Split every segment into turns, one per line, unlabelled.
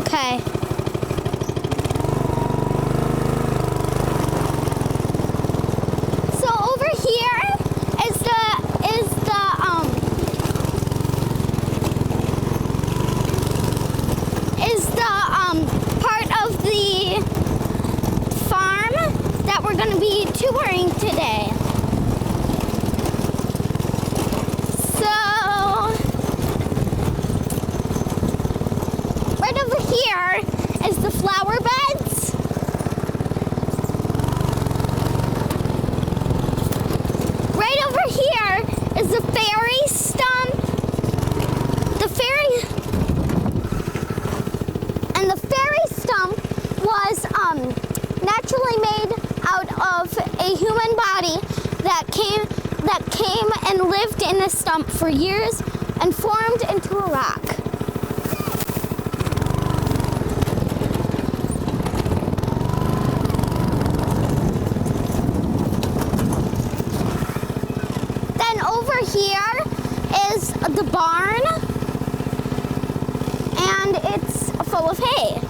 Okay. So over here is the part of the farm that we're going to be touring today. So right over here is the flower beds. Right over here is the fairy stump. And the fairy stump was naturally made out of a human body that came and lived in a stump for years and formed into a rock. Then over here is the barn, and it's full of hay.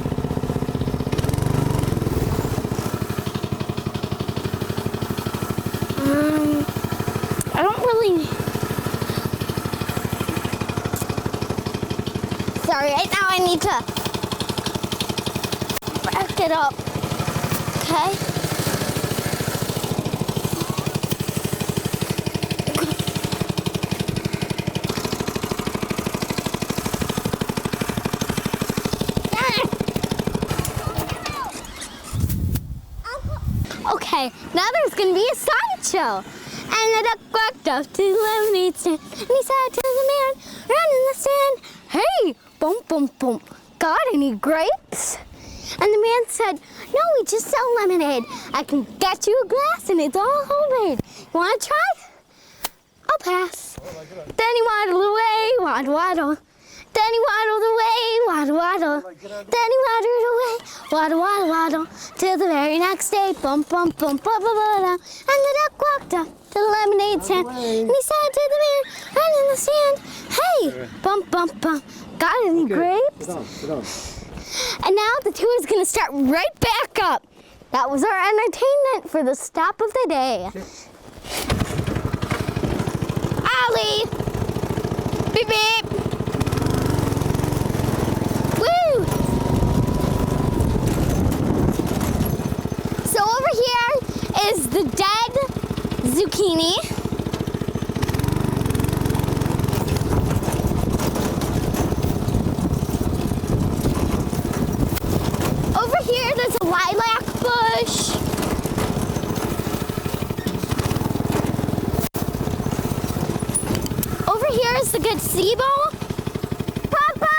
I don't really... Sorry, right now I need to back it up. Okay. Okay, now there's gonna be a sideshow. And the duck walked up to the lemonade stand, and he said to the man running the stand, "Hey, bump, bump, bump, got any grapes?" And the man said, "No, we just sell lemonade. I can get you a glass, and it's all homemade. You want to try?" "I'll pass." Then he waddled away, waddle, waddle. Then he waddled away, waddle, waddle. Then he waddled away, waddle, waddle, waddle. Till the very next day, bump, bump, bump, bump, bump, bump. And the duck walked up to the lemonade stand, and he said to the man running the stand, "Hey, bump, bump, bump, got any grapes?"
Sit down.
And now the tour is going to start right back up. That was our entertainment for the stop of the day. Ollie! Beep, beep! Woo! So over here is the dead zucchini. Over here there's a lilac bush. Over here is the gazebo. Papa!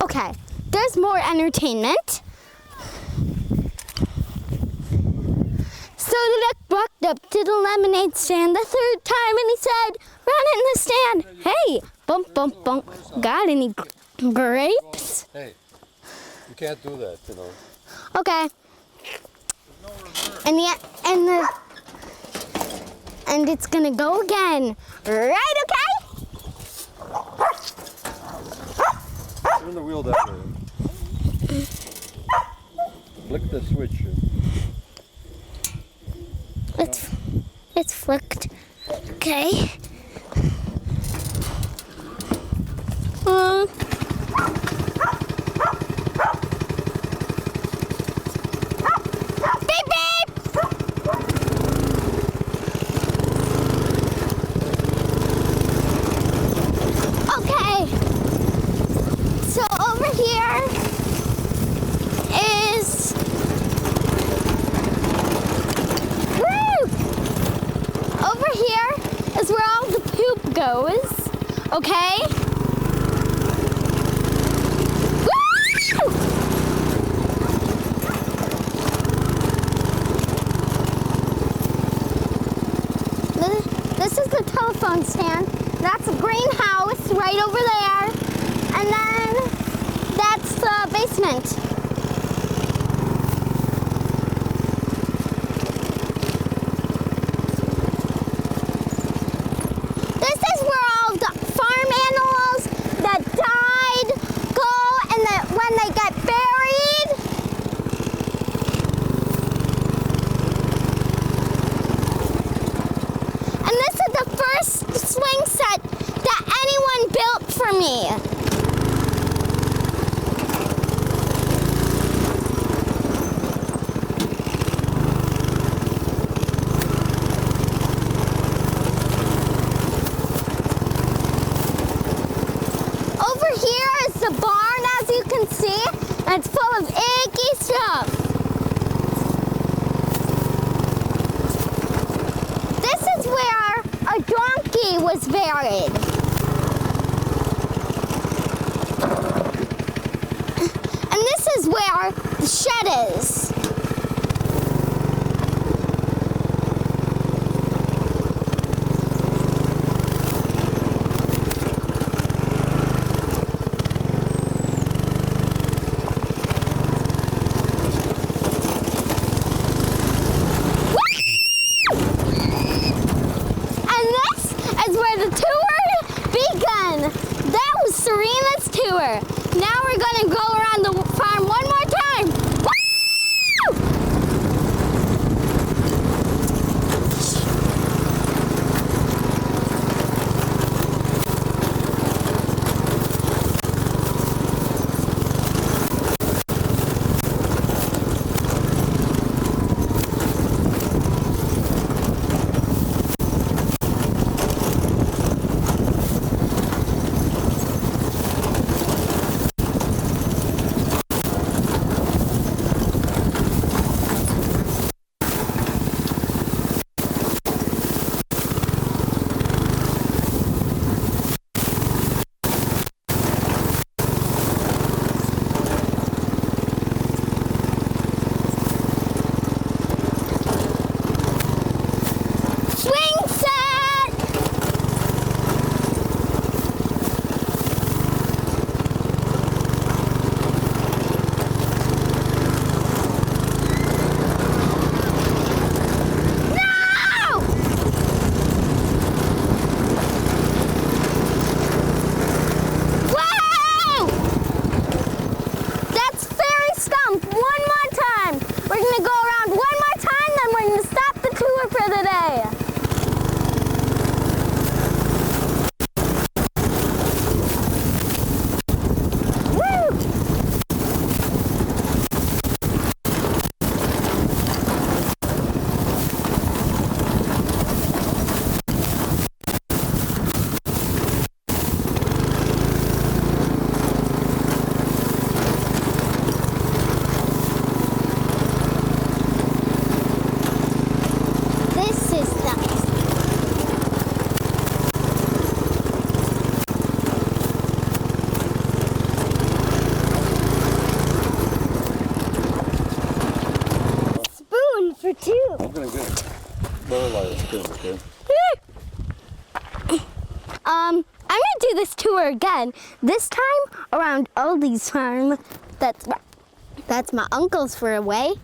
Okay, there's more entertainment. So the duck walked up to the lemonade stand the third time, and he said, "Run in the stand. Hey, bump, bump, bump, got any grapes?"
Hey, you can't do that, you know.
Okay. And it's gonna go again, right? Okay.
Turn the wheel that way. Flick the switch.
It's flicked. Okay. Beep beep. Okay. So over here is over here is where all the poop goes. Okay? Woo! This is the telephone stand. That's a greenhouse right over there. And then that's the basement. it's full of icky stuff. This is where a donkey was buried. And this is where the shed is. That was Serena's tour. Now we're gonna go around the farm one more time. Woo! For two.
I'm gonna get it. Okay.
I'm gonna do this tour again. This time around Aldi's farm. That's my uncle's for a way.